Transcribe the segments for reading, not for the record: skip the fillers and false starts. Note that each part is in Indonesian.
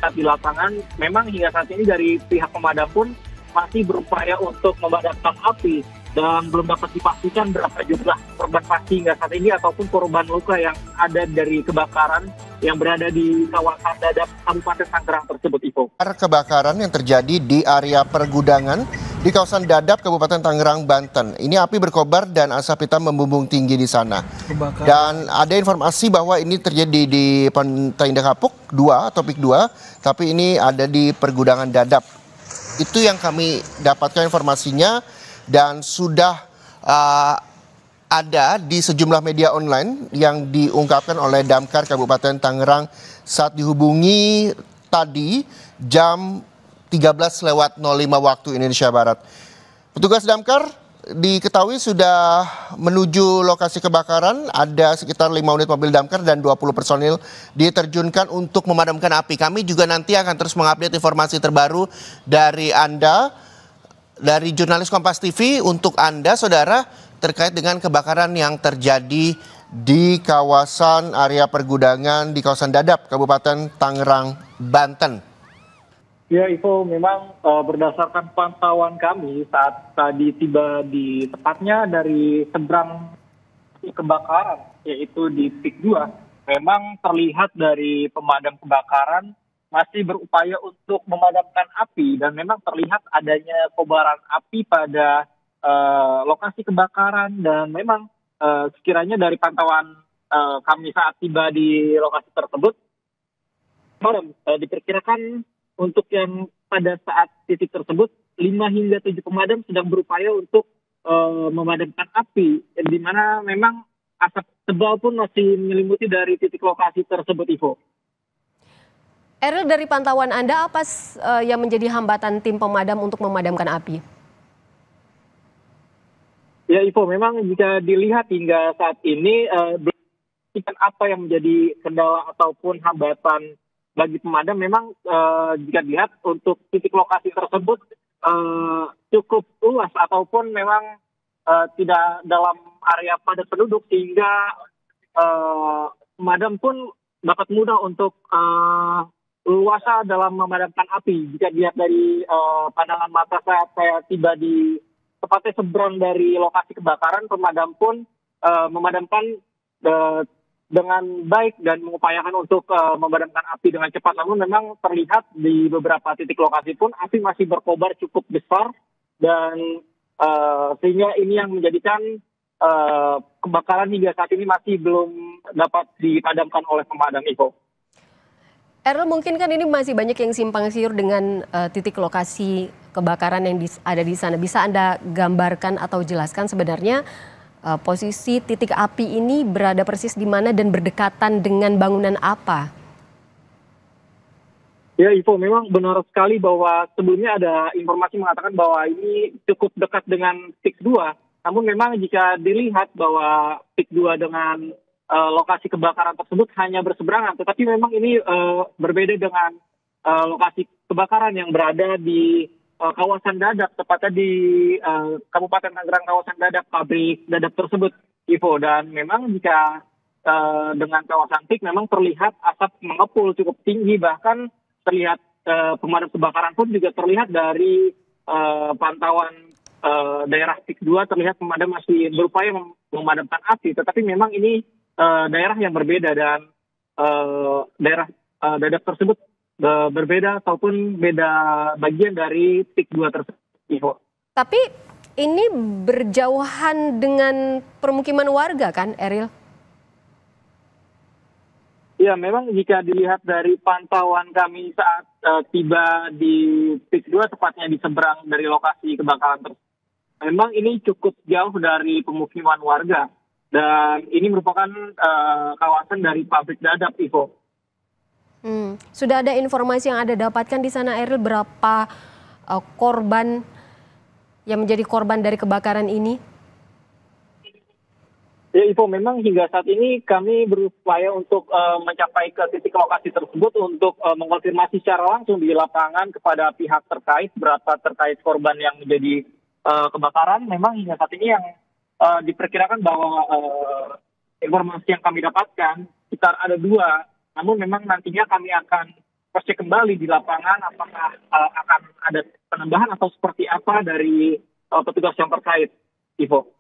saat di lapangan, memang hingga saat ini dari pihak pemadam pun masih berupaya untuk memadamkan api dan belum dapat dipastikan berapa jumlah korban pasti hingga saat ini ataupun korban luka yang ada dari kebakaran yang berada di kawasan Dadap Kabupaten Tangerang tersebut, Ivo. Kebakaran yang terjadi di area pergudangan di kawasan Dadap Kabupaten Tangerang, Banten. Ini api berkobar dan asap hitam membumbung tinggi di sana. Dan ada informasi bahwa ini terjadi di Pantai Indah Kapuk 2 atau PIK 2, tapi ini ada di pergudangan Dadap. Itu yang kami dapatkan informasinya dan sudah ada di sejumlah media online yang diungkapkan oleh Damkar Kabupaten Tangerang saat dihubungi tadi jam 13:05 waktu Indonesia Barat. Petugas Damkar diketahui sudah menuju lokasi kebakaran, ada sekitar 5 unit mobil damkar dan 20 personil diterjunkan untuk memadamkan api. Kami juga nanti akan terus mengupdate informasi terbaru dari Anda, dari jurnalis Kompas TV untuk Anda, saudara, terkait dengan kebakaran yang terjadi di kawasan area pergudangan di kawasan Dadap, Kabupaten Tangerang, Banten. Ya, Ivo, memang berdasarkan pantauan kami saat tadi tiba di tepatnya dari seberang kebakaran, yaitu di PIK 2, memang terlihat dari pemadam kebakaran masih berupaya untuk memadamkan api dan memang terlihat adanya kobaran api pada lokasi kebakaran dan memang sekiranya dari pantauan kami saat tiba di lokasi tersebut, diperkirakan untuk yang pada saat titik tersebut 5 hingga 7 pemadam sedang berupaya untuk memadamkan api, di mana memang asap tebal pun masih menyelimuti dari titik lokasi tersebut, Ivo. Eril, dari pantauan Anda apa yang menjadi hambatan tim pemadam untuk memadamkan api? Ya, Ivo, memang jika dilihat hingga saat ini belum apa yang menjadi kendala ataupun hambatan bagi pemadam. Memang jika dilihat untuk titik lokasi tersebut cukup luas ataupun memang tidak dalam area padat penduduk sehingga pemadam pun dapat mudah untuk luasa dalam memadamkan api. Jika dilihat dari pandangan mata saya tiba di tepatnya seberang dari lokasi kebakaran, pemadam pun memadamkan dengan baik dan mengupayakan untuk memadamkan api dengan cepat. Namun memang terlihat di beberapa titik lokasi pun api masih berkobar cukup besar dan sehingga ini yang menjadikan kebakaran hingga saat ini masih belum dapat dipadamkan oleh pemadam, Ivo. Errol, mungkin kan ini masih banyak yang simpang siur dengan titik lokasi kebakaran yang ada di sana. Bisa Anda gambarkan atau jelaskan sebenarnya posisi titik api ini berada persis di mana dan berdekatan dengan bangunan apa? Ya, Ivo, memang benar sekali bahwa sebelumnya ada informasi mengatakan bahwa ini cukup dekat dengan PIK 2. Namun memang jika dilihat bahwa PIK 2 dengan lokasi kebakaran tersebut hanya berseberangan, tetapi memang ini berbeda dengan lokasi kebakaran yang berada di kawasan Dadap, tepatnya di Kabupaten Tangerang, kawasan Dadap, pabrik Dadap tersebut, Ivo. Dan memang jika dengan kawasan PIK memang terlihat asap mengepul cukup tinggi, bahkan terlihat pemadam kebakaran pun juga terlihat dari pantauan daerah PIK 2, terlihat pemadam masih berupaya memadamkan api, tetapi memang ini daerah yang berbeda dan daerah Dadap tersebut berbeda ataupun beda bagian dari PIK 2 tersebut. Tapi ini berjauhan dengan permukiman warga kan, Eril? Ya, memang jika dilihat dari pantauan kami saat tiba di PIK 2, tepatnya di seberang dari lokasi kebakaran tersebut, memang ini cukup jauh dari pemukiman warga. Dan ini merupakan kawasan dari pabrik Dadap, Ivo. Sudah ada informasi yang Anda dapatkan di sana, Eril, berapa korban yang menjadi korban dari kebakaran ini? Ya, Ivo, memang hingga saat ini kami berupaya untuk mencapai ke titik lokasi tersebut untuk mengkonfirmasi secara langsung di lapangan kepada pihak terkait berapa terkait korban yang menjadi kebakaran. Memang hingga saat ini yang diperkirakan bahwa informasi yang kami dapatkan sekitar ada 2. Namun memang nantinya kami akan cross check kembali di lapangan apakah akan ada penambahan atau seperti apa dari petugas yang terkait, Ivo.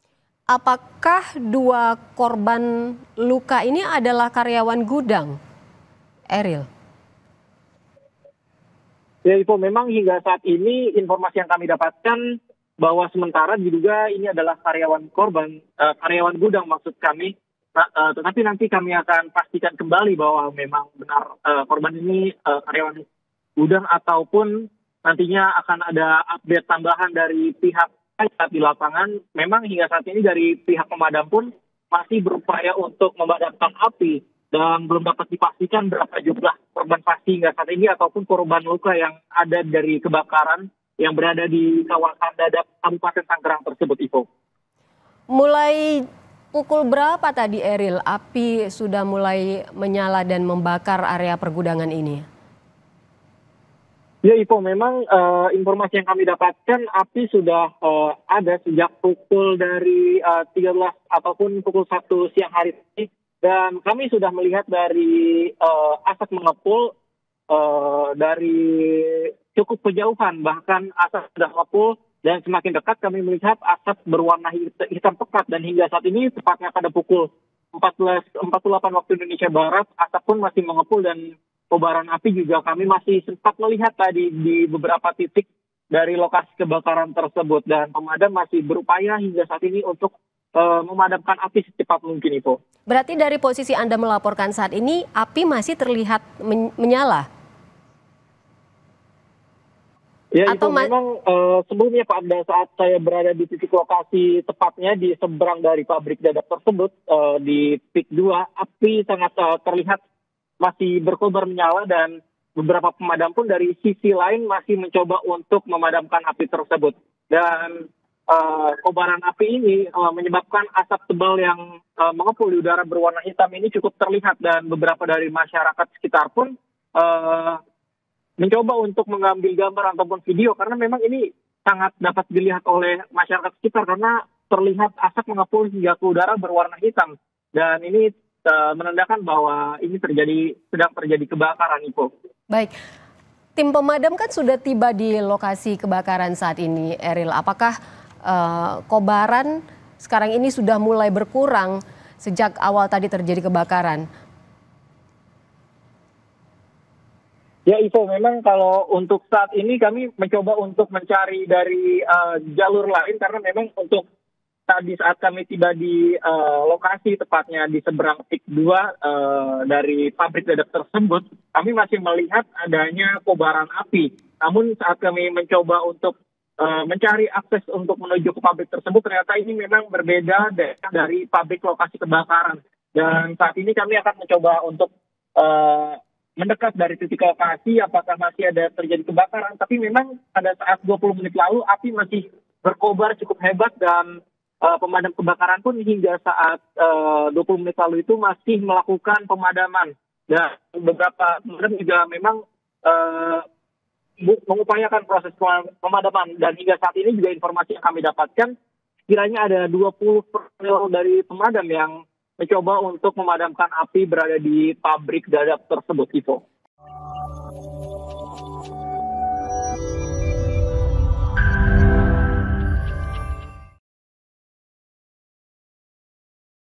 Apakah dua korban luka ini adalah karyawan gudang, Eril? Ya, Ivo, memang hingga saat ini informasi yang kami dapatkan bahwa sementara diduga ini adalah karyawan karyawan gudang maksud kami. Tetapi nanti kami akan pastikan kembali bahwa memang benar korban ini karyawan gudang ataupun nantinya akan ada update tambahan dari pihak di lapangan. Memang hingga saat ini dari pihak pemadam pun masih berupaya untuk memadamkan api dan belum dapat dipastikan berapa jumlah korban pasti hingga saat ini ataupun korban luka yang ada dari kebakaran yang berada di kawasan Dadap Kabupaten Tangerang tersebut, Ivo. Mulai pukul berapa tadi, Eril, api sudah mulai menyala dan membakar area pergudangan ini? Ya, Ivo, memang informasi yang kami dapatkan api sudah ada sejak pukul dari 13 ataupun pukul 1 siang hari ini. Dan kami sudah melihat dari asap mengepul dari cukup kejauhan, bahkan asap sudah mengepul. Dan semakin dekat kami melihat asap berwarna hitam pekat dan hingga saat ini tepatnya pada pukul 14.48 waktu Indonesia Barat asap pun masih mengepul dan kobaran api juga kami masih sempat melihat tadi di beberapa titik dari lokasi kebakaran tersebut dan pemadam masih berupaya hingga saat ini untuk memadamkan api secepat mungkin itu. Berarti dari posisi Anda melaporkan saat ini api masih terlihat menyala? Ya, itu memang sebelumnya pada saat saya berada di titik lokasi tepatnya di seberang dari pabrik Dadap tersebut di PIK 2, api sangat terlihat masih berkobar menyala dan beberapa pemadam pun dari sisi lain masih mencoba untuk memadamkan api tersebut. Dan kobaran api ini menyebabkan asap tebal yang mengepul di udara berwarna hitam ini cukup terlihat dan beberapa dari masyarakat sekitar pun mencoba untuk mengambil gambar ataupun video karena memang ini sangat dapat dilihat oleh masyarakat sekitar karena terlihat asap mengepul hingga ke udara berwarna hitam dan ini menandakan bahwa ini sedang terjadi kebakaran, Ivo. Baik, tim pemadam kan sudah tiba di lokasi kebakaran saat ini, Eril. Apakah kobaran sekarang ini sudah mulai berkurang sejak awal tadi terjadi kebakaran? Ya, Ivo, memang kalau untuk saat ini kami mencoba untuk mencari dari jalur lain karena memang untuk tadi saat kami tiba di lokasi tepatnya di seberang PIK 2 dari pabrik Dadap tersebut, kami masih melihat adanya kobaran api. Namun saat kami mencoba untuk mencari akses untuk menuju ke pabrik tersebut, ternyata ini memang berbeda dari pabrik lokasi kebakaran. Dan saat ini kami akan mencoba untuk mendekat dari titik lokasi apakah masih ada terjadi kebakaran. Tapi memang pada saat 20 menit lalu api masih berkobar cukup hebat dan pemadam kebakaran pun hingga saat 20 menit lalu itu masih melakukan pemadaman. Dan beberapa pemadam juga memang mengupayakan proses pemadaman. Dan hingga saat ini juga informasi yang kami dapatkan kiranya ada 20 personel dari pemadam yang mencoba untuk memadamkan api berada di pabrik Dadap tersebut, Ivo.